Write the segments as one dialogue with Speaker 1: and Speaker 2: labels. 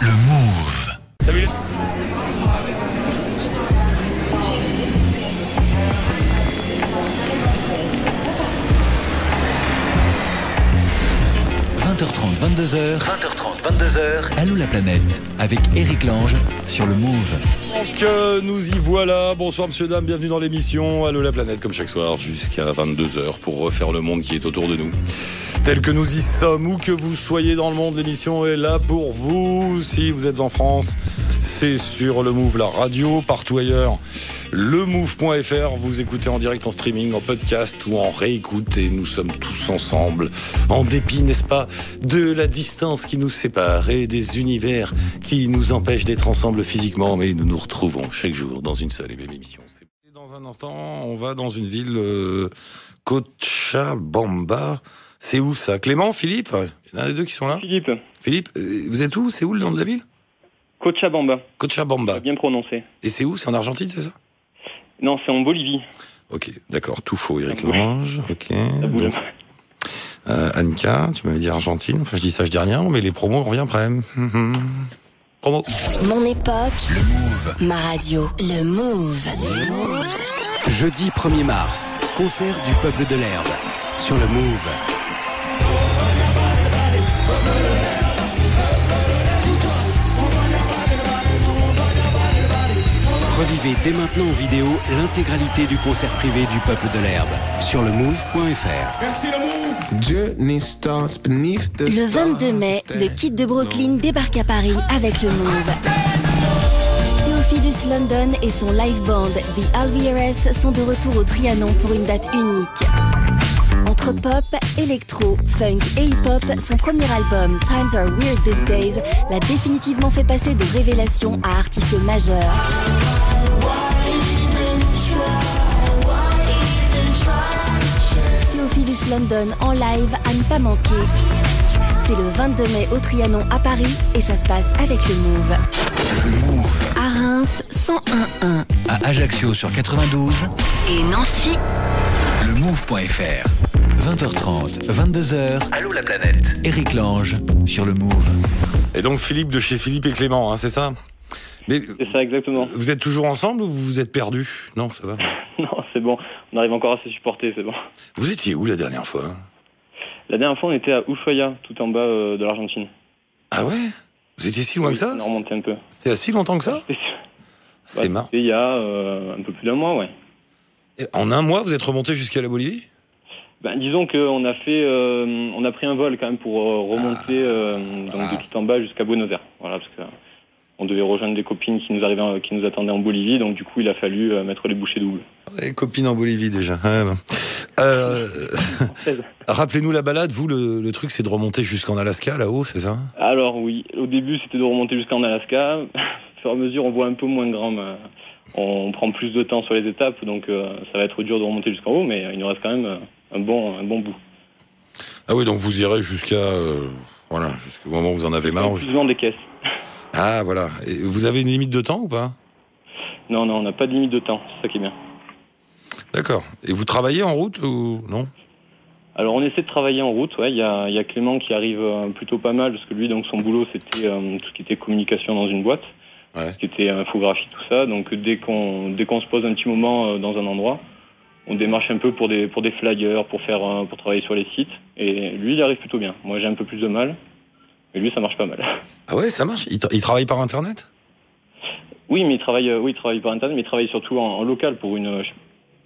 Speaker 1: Le Move.
Speaker 2: T'as vu
Speaker 1: 20h30, 22h. 20h30, 22h. Allô la planète, avec Eric Lange sur le Move.
Speaker 2: Donc nous y voilà. Bonsoir monsieur, dame, bienvenue dans l'émission Allô la planète, comme chaque soir jusqu'à 22h pour refaire le monde qui est autour de nous. Tel que nous y sommes, où que vous soyez dans le monde, l'émission est là pour vous. Si vous êtes en France, c'est sur le Move, la radio, partout ailleurs. Lemove.fr, vous écoutez en direct, en streaming, en podcast ou en réécoute, et nous sommes tous ensemble, en dépit, n'est-ce pas, de la distance qui nous sépare et des univers qui nous empêchent d'être ensemble physiquement, mais nous nous retrouvons chaque jour dans une seule et même émission. Dans un instant, on va dans une ville, Cochabamba. C'est où ça? Clément, Philippe? Il y en a des deux qui sont là? Philippe, vous êtes où? C'est où le nom de la ville?
Speaker 3: Cochabamba.
Speaker 2: Cochabamba.
Speaker 3: Bien prononcé.
Speaker 2: Et c'est où? C'est en Argentine, c'est ça?
Speaker 3: Non, c'est en Bolivie.
Speaker 2: Ok, d'accord, tout faux, Eric Lange. Ok.
Speaker 3: Donc,
Speaker 2: Anka, tu m'avais dit Argentine. Enfin, je dis ça, je dis rien, mais les promos, on revient après. Promo.
Speaker 4: Mon époque,
Speaker 1: Le Move.
Speaker 4: ma radio, le Move.
Speaker 5: Jeudi 1er mars, concert du Peuple de l'Herbe sur le Move. Revivez dès maintenant en vidéo l'intégralité du concert privé du Peuple de l'Herbe sur le Move.fr.
Speaker 4: Le 22 mai, le Kid de Brooklyn débarque à Paris avec le Move. Theophilus London et son live band The Alvieres sont de retour au Trianon pour une date unique. Entre pop, électro, funk et hip-hop, son premier album, Times Are Weird These Days, l'a définitivement fait passer de révélation à artiste majeur. Theophilus London en live à ne pas manquer. C'est le 22 mai au Trianon à Paris et ça se passe avec le Move.
Speaker 1: Le Move.
Speaker 4: À Reims, 101.1.
Speaker 1: À Ajaccio sur 92.
Speaker 4: Et Nancy.
Speaker 1: Le Move.fr. 20h30, 22h. Allô la planète. Eric Lange sur le Move.
Speaker 2: Et donc Philippe de chez Philippe et Clément, hein, c'est ça? Mais
Speaker 3: c'est ça, exactement.
Speaker 2: vous êtes toujours ensemble ou vous vous êtes perdus? Non, ça va.
Speaker 3: Non, c'est bon. On arrive encore à se supporter, c'est bon.
Speaker 2: Vous étiez où la dernière fois?
Speaker 3: La dernière fois, on était à Ushuaia, tout en bas de l'Argentine.
Speaker 2: Ah ouais? Vous étiez si loin que ça?
Speaker 3: On a remonté un peu.
Speaker 2: C'était à si longtemps que ça? C'est marrant.
Speaker 3: C'était il y a un peu plus d'un mois, ouais.
Speaker 2: Et en un mois, vous êtes remonté jusqu'à la Bolivie?
Speaker 3: Disons qu'on a fait, on a pris un vol quand même pour remonter donc de tout en bas jusqu'à Buenos Aires. Voilà, parce que on devait rejoindre des copines qui nous attendaient en Bolivie, donc du coup il a fallu mettre les bouchées doubles.
Speaker 2: Les copines en Bolivie déjà. Rappelez-nous la balade, vous, le truc c'est de remonter jusqu'en Alaska là-haut, c'est ça?
Speaker 3: Alors oui, au début c'était de remonter jusqu'en Alaska. Au fur et à mesure on voit un peu moins grand. On prend plus de temps sur les étapes, donc ça va être dur de remonter jusqu'en haut, mais il nous reste quand même un bon bout.
Speaker 2: Ah oui, donc vous irez jusqu'au moment où vous en avez marre.
Speaker 3: Plus loin des caisses.
Speaker 2: Ah voilà. Et vous avez une limite de temps ou pas?
Speaker 3: Non, on n'a pas de limite de temps, c'est ça qui est bien.
Speaker 2: D'accord. Et vous travaillez en route ou non? Alors
Speaker 3: on essaie de travailler en route, ouais. Il y a Clément qui arrive plutôt pas mal, parce que lui, donc son boulot c'était tout ce qui était communication dans une boîte.
Speaker 2: Ouais.
Speaker 3: Ce qui était infographie, tout ça. Donc dès qu'on se pose un petit moment dans un endroit, on démarche un peu pour des flyers, pour travailler sur les sites. Et lui, il arrive plutôt bien. Moi, j'ai un peu plus de mal. Mais lui, ça marche pas mal.
Speaker 2: Ah ouais, ça marche. Il travaille par Internet?
Speaker 3: Oui, mais il travaille par Internet, mais il travaille surtout en local pour une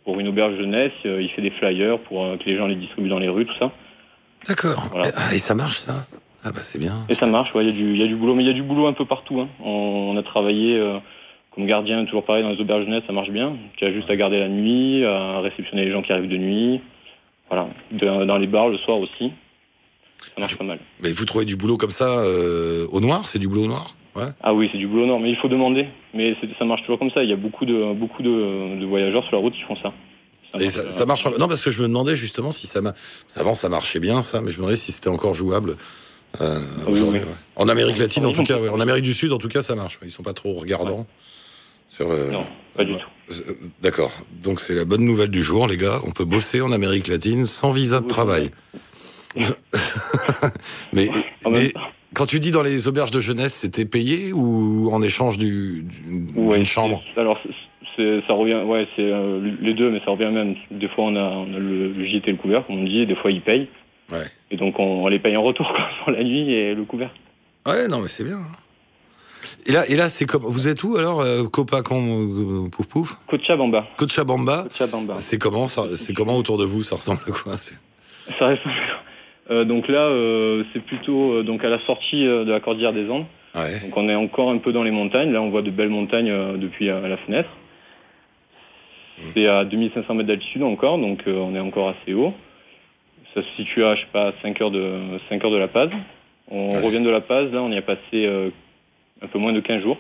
Speaker 3: auberge jeunesse. Il fait des flyers pour que les gens les distribuent dans les rues, tout ça.
Speaker 2: D'accord.
Speaker 3: Voilà.
Speaker 2: Et ça marche, ça? Ah bah c'est bien.
Speaker 3: Et ça marche, ouais, il y a du boulot, mais il y a du boulot un peu partout. Hein. On a travaillé comme gardien, toujours pareil, dans les auberges jeunesse, ça marche bien. Tu as juste à garder la nuit, à réceptionner les gens qui arrivent de nuit. Voilà. Dans les bars le soir aussi. Ça marche pas mal.
Speaker 2: Mais vous trouvez du boulot comme ça au noir? C'est du boulot au noir? Ouais.
Speaker 3: Ah oui, c'est du boulot au noir, mais il faut demander. Mais ça marche toujours comme ça. Il y a beaucoup de voyageurs sur la route qui font ça.
Speaker 2: Et ça marche. Non, parce que je me demandais justement si avant ça marchait bien ça, mais je me demandais si c'était encore jouable. Aujourd'hui,
Speaker 3: oui.
Speaker 2: ouais. En Amérique latine, en tout cas, ouais. En Amérique du Sud, en tout cas, ça marche. Ils sont pas trop regardants.
Speaker 3: Ouais. Non, pas du tout.
Speaker 2: D'accord. Donc c'est la bonne nouvelle du jour, les gars. On peut bosser en Amérique latine sans visa de travail. mais Quand tu dis dans les auberges de jeunesse, c'était payé ou en échange d'une chambre?
Speaker 3: Alors, ça revient, c'est les deux, mais ça revient même. Des fois, on a le gîte et le couvert, comme on dit, et des fois, ils payent.
Speaker 2: Ouais.
Speaker 3: Et donc, on les paye en retour, quoi, pour la nuit et le couvert.
Speaker 2: Ouais, non, mais c'est bien. Et là, c'est comme. Vous êtes où alors, Copacabana, pouf pouf?
Speaker 3: Cochabamba.
Speaker 2: Cochabamba. C'est comment ça? C'est comment autour de vous? Ça ressemble à quoi?
Speaker 3: Ça reste. Donc là, c'est plutôt donc à la sortie de la cordillère des Andes.
Speaker 2: Ouais.
Speaker 3: Donc on est encore un peu dans les montagnes. Là, on voit de belles montagnes depuis la fenêtre. C'est à 2500 mètres d'altitude encore, donc on est encore assez haut. Ça se situe à, 5 heures de La Paz. On revient de La Paz, là, on y a passé un peu moins de 15 jours.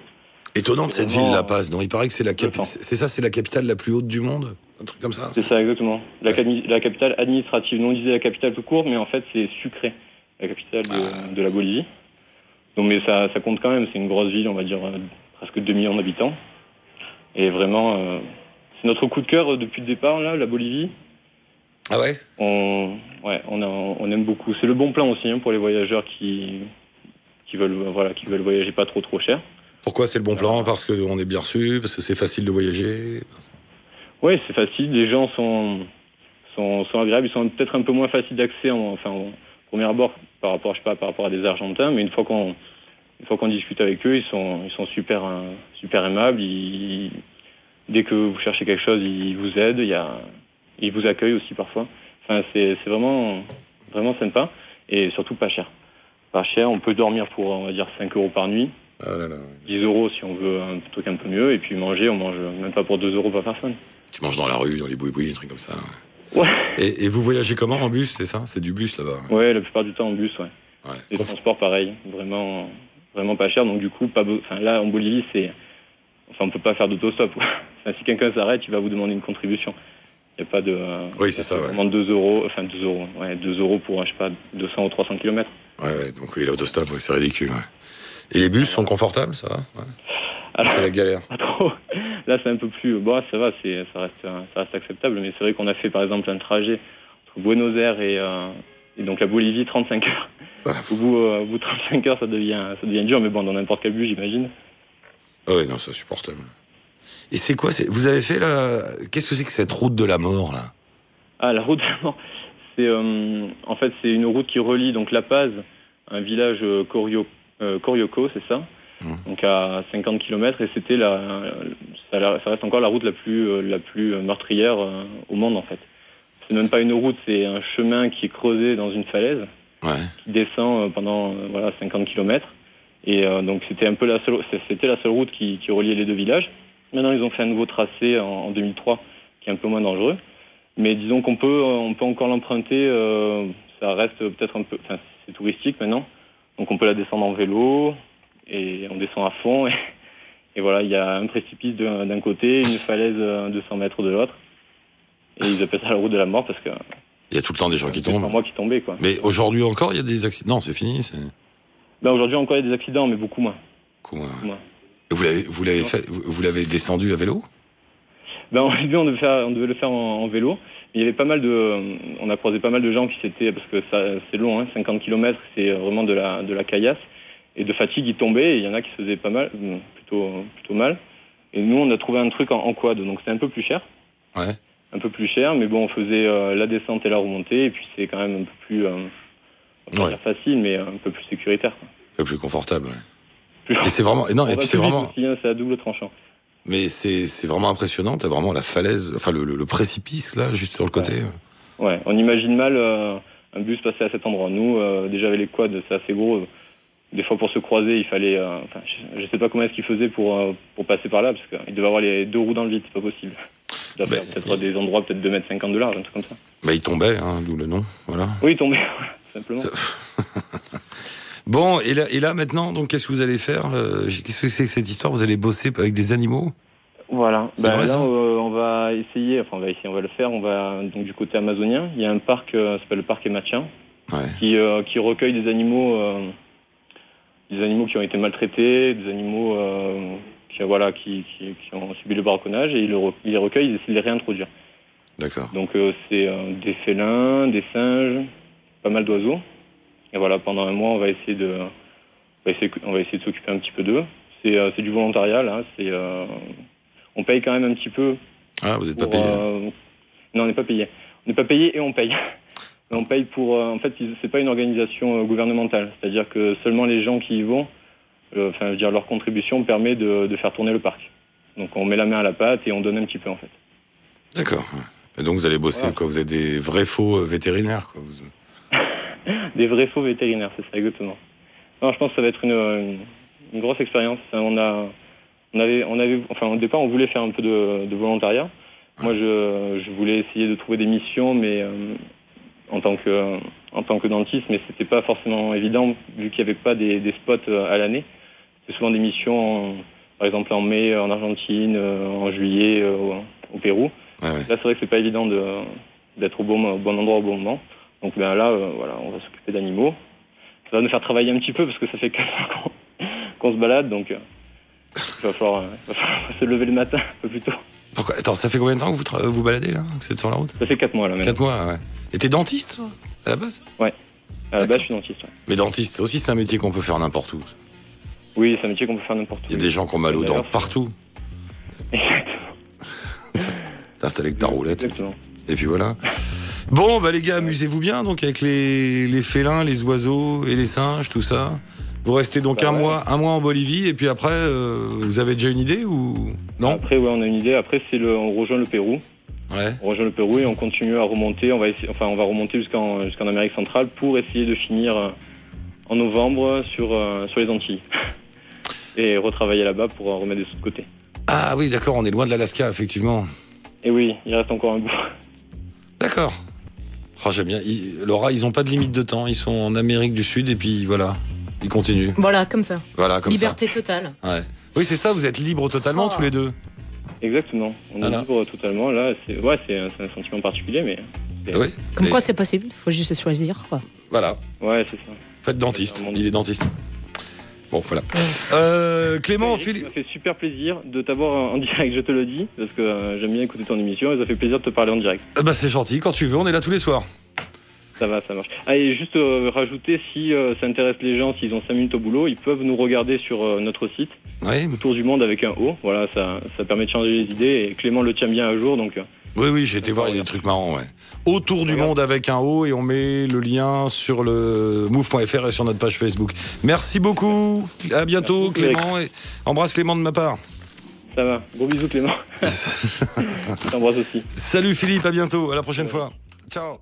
Speaker 2: Étonnante cette ville, La Paz, non? Il paraît que c'est la capitale la plus haute du monde? Un truc comme ça?
Speaker 3: C'est ça, exactement. La capitale administrative. Nous, on disait la capitale tout court, mais en fait, c'est Sucre, la capitale de la Bolivie. Donc, mais ça compte quand même. C'est une grosse ville, on va dire, presque 2 millions d'habitants. Et vraiment, c'est notre coup de cœur depuis le départ, là, la Bolivie.
Speaker 2: Ah ouais?
Speaker 3: On aime beaucoup. C'est le bon plan aussi pour les voyageurs qui veulent voyager pas trop cher.
Speaker 2: Pourquoi c'est le bon plan? Parce qu'on est bien reçu, parce que c'est facile de voyager?
Speaker 3: Oui, c'est facile. Les gens sont agréables. Ils sont peut-être un peu moins faciles d'accès au premier abord par rapport à des Argentins. Mais une fois qu'on discute avec eux, ils sont super aimables. Dès que vous cherchez quelque chose, ils vous aident. Ils vous accueillent aussi parfois. Enfin, c'est vraiment sympa et surtout pas cher. Pas cher. On peut dormir pour, on va dire, 5 € par nuit.
Speaker 2: Ah là là.
Speaker 3: 10 € si on veut un truc un peu mieux. Et puis on mange même pas pour 2 € par personne.
Speaker 2: Tu manges dans la rue, dans les boui-boui, des trucs comme ça.
Speaker 3: Ouais.
Speaker 2: Et vous voyagez comment? En bus, c'est ça? C'est du bus là-bas?
Speaker 3: Ouais, la plupart du temps en bus, ouais. Les transports, pareil. Vraiment pas cher. Donc du coup, là, en Bolivie, on peut pas faire d'autostop. Si quelqu'un s'arrête, il va vous demander une contribution. Il n'y a pas de...
Speaker 2: oui, c'est ça, ouais.
Speaker 3: Vraiment 2 €, 2 € pour, 200 ou 300 km.
Speaker 2: Ouais, donc oui, l'autostop, c'est ridicule, ouais. Et les bus sont confortables, ça va? Ouais.
Speaker 3: Alors,
Speaker 2: c'est la galère.
Speaker 3: Pas trop. Là, c'est un peu plus... Bon, ça va, ça reste acceptable, mais c'est vrai qu'on a fait, par exemple, un trajet entre Buenos Aires et donc la Bolivie, 35 heures. Ouais. Au bout de 35 heures, ça devient dur, mais bon, dans n'importe quel bus, j'imagine.
Speaker 2: Ah oui, non, c'est insupportable. Et c'est quoi? Vous avez fait qu'est-ce que c'est que cette route de la mort, là?
Speaker 3: Ah, la route de la mort, en fait, c'est une route qui relie donc La Paz, un village Corioco, c'est ça, donc à 50 km, et c'était ça reste encore la route la plus meurtrière au monde, en fait. C'est même pas une route, c'est un chemin qui est creusé dans une falaise, qui descend pendant 50 km, et donc c'était un peu la seule route qui reliait les deux villages. Maintenant, ils ont fait un nouveau tracé en 2003, qui est un peu moins dangereux. Mais disons qu'on peut encore l'emprunter. Ça reste peut-être un peu... Enfin, c'est touristique maintenant. Donc on peut la descendre en vélo. Et on descend à fond. Et voilà, il y a un précipice d'un côté, une falaise 200 mètres de l'autre. Et ils appellent ça la route de la mort parce que...
Speaker 2: Il y a tout le temps des gens qui tombent.
Speaker 3: C'est pas moi qui tombais, quoi.
Speaker 2: Mais aujourd'hui encore, il y a des accidents? Non, c'est fini.
Speaker 3: Aujourd'hui encore, il y a des accidents, mais beaucoup moins.
Speaker 2: Vous l'avez descendu à vélo?
Speaker 3: Au début, on devait le faire en vélo. Il y avait on a croisé pas mal de gens qui parce que c'est long, 50 km, c'est vraiment de la caillasse. Et de fatigue, ils tombaient, et il y en a qui se faisaient pas mal, plutôt mal. Et nous, on a trouvé un truc en quad, donc c'était un peu plus cher.
Speaker 2: Ouais.
Speaker 3: Un peu plus cher, mais bon, on faisait la descente et la remontée, et puis c'est quand même un peu plus, pas facile, mais un peu plus sécuritaire, quoi.
Speaker 2: Un peu plus confortable, ouais. Et c'est vraiment... Non, et puis c'est vraiment...
Speaker 3: Aussi, c'est à double tranchant.
Speaker 2: Mais c'est vraiment impressionnant, t'as vraiment la falaise, enfin le précipice là, juste sur le côté.
Speaker 3: Ouais, on imagine mal un bus passer à cet endroit. Nous, déjà avec les quads, c'est assez gros. Des fois pour se croiser, il fallait... je sais pas comment est-ce qu'ils faisaient pour passer par là, parce qu'ils devaient avoir les deux roues dans le vide, c'est pas possible. Ils doivent faire peut-être des endroits, peut-être 2,50 m de large, un truc comme ça.
Speaker 2: Il tombait, d'où le nom, voilà.
Speaker 3: Oui, il tombait, simplement.
Speaker 2: Bon, et là maintenant, donc qu'est-ce que vous allez faire? Qu'est-ce que c'est que cette histoire? Vous allez bosser avec des animaux?
Speaker 3: Voilà.
Speaker 2: C'est vrai, ça
Speaker 3: on va essayer, on va le faire. On va donc du côté amazonien. Il y a un parc, ça s'appelle le parc Emachan, qui recueille des animaux qui ont été maltraités, des animaux qui ont subi le braconnage, et ils les recueillent, ils essaient de les réintroduire.
Speaker 2: D'accord.
Speaker 3: Donc c'est des félins, des singes, pas mal d'oiseaux. Et voilà, pendant un mois, on va essayer de On va essayer de s'occuper un petit peu d'eux. C'est du volontariat, là. On paye quand même un petit peu.
Speaker 2: Ah, vous n'êtes pas payé
Speaker 3: Non, on n'est pas payé. On n'est pas payé et on paye. On paye pour... en fait, c'est pas une organisation gouvernementale. C'est-à-dire que seulement les gens qui y vont, leur contribution permet de faire tourner le parc. Donc on met la main à la pâte et on donne un petit peu, en fait.
Speaker 2: D'accord. Et donc vous allez bosser, quoi. Vous êtes des vrais faux vétérinaires, quoi.
Speaker 3: Des vrais faux vétérinaires, c'est ça, exactement. Non, je pense que ça va être une grosse expérience. Au départ, on voulait faire un peu de volontariat. Moi, je voulais essayer de trouver des missions, mais en tant que dentiste, mais c'était pas forcément évident vu qu'il n'y avait pas des spots à l'année. C'est souvent des missions, par exemple en mai en Argentine, en juillet au Pérou.
Speaker 2: Ouais.
Speaker 3: Là, c'est vrai que c'est pas évident d'être au bon endroit au bon moment. Donc là, on va s'occuper d'animaux. Ça va nous faire travailler un petit peu parce que ça fait 4 ans qu'on se balade, donc il va falloir se lever le matin un peu plus tôt.
Speaker 2: Pourquoi ? Attends, ça fait combien de temps que vous baladez là, que vous êtes sur la route ?
Speaker 3: Ça fait 4 mois là maintenant.
Speaker 2: 4 mois, ouais. Et t'es dentiste, toi, à la base ?
Speaker 3: Ouais. À la base, je suis dentiste. Ouais.
Speaker 2: Mais dentiste aussi, c'est un métier qu'on peut faire n'importe où.
Speaker 3: Oui, c'est un métier qu'on peut faire n'importe où.
Speaker 2: Il y a des gens qui ont mal aux dents partout.
Speaker 3: Exactement.
Speaker 2: T'es installé avec ta roulette.
Speaker 3: Exactement.
Speaker 2: Et puis voilà. Bon, les gars, amusez-vous bien donc avec les félins, les oiseaux et les singes, tout ça. Vous restez donc un mois en Bolivie et puis après, vous avez déjà une idée ou non ?
Speaker 3: Après, on a une idée. Après, on rejoint le Pérou.
Speaker 2: Ouais.
Speaker 3: On rejoint le Pérou et on continue à remonter. On va remonter jusqu'en Amérique centrale pour essayer de finir en novembre sur les Antilles et retravailler là-bas pour remettre des sous de côté.
Speaker 2: Ah oui, d'accord, on est loin de l'Alaska, effectivement.
Speaker 3: Et oui, il reste encore un bout.
Speaker 2: D'accord. Oh, j'aime bien. Laura, ils n'ont pas de limite de temps. Ils sont en Amérique du Sud et puis voilà, ils continuent.
Speaker 6: Voilà, comme ça.
Speaker 2: Voilà, comme
Speaker 6: Liberté
Speaker 2: ça.
Speaker 6: totale.
Speaker 2: Ouais. Oui, c'est ça, vous êtes libres totalement tous les deux.
Speaker 3: Exactement. On est libre totalement. Là, c'est un sentiment particulier, mais...
Speaker 2: Oui.
Speaker 6: Comme quoi, c'est possible. Il faut juste choisir, quoi.
Speaker 2: Voilà.
Speaker 3: Ouais, c'est ça.
Speaker 2: Faites dentiste. Il est dentiste. Bon, voilà. Clément, Philippe.
Speaker 3: Ça fait super plaisir de t'avoir en direct, je te le dis, parce que j'aime bien écouter ton émission et ça fait plaisir de te parler en direct.
Speaker 2: C'est gentil, quand tu veux, on est là tous les soirs.
Speaker 3: Ça va, ça marche. Et juste rajouter, si ça intéresse les gens, s'ils ont 5 minutes au boulot, ils peuvent nous regarder sur notre site, Autour du monde avec un O. Voilà, ça permet de changer les idées et Clément le tient bien à jour, donc...
Speaker 2: Oui, j'ai été voir, il y a des trucs marrants, ouais. Autour du monde avec un O et on met le lien sur le move.fr et sur notre page Facebook. Merci beaucoup, à bientôt Clément et embrasse Clément de ma part.
Speaker 3: Ça va, gros bisous Clément. Je t'embrasse aussi.
Speaker 2: Salut Philippe, à bientôt, à la prochaine fois. Ciao.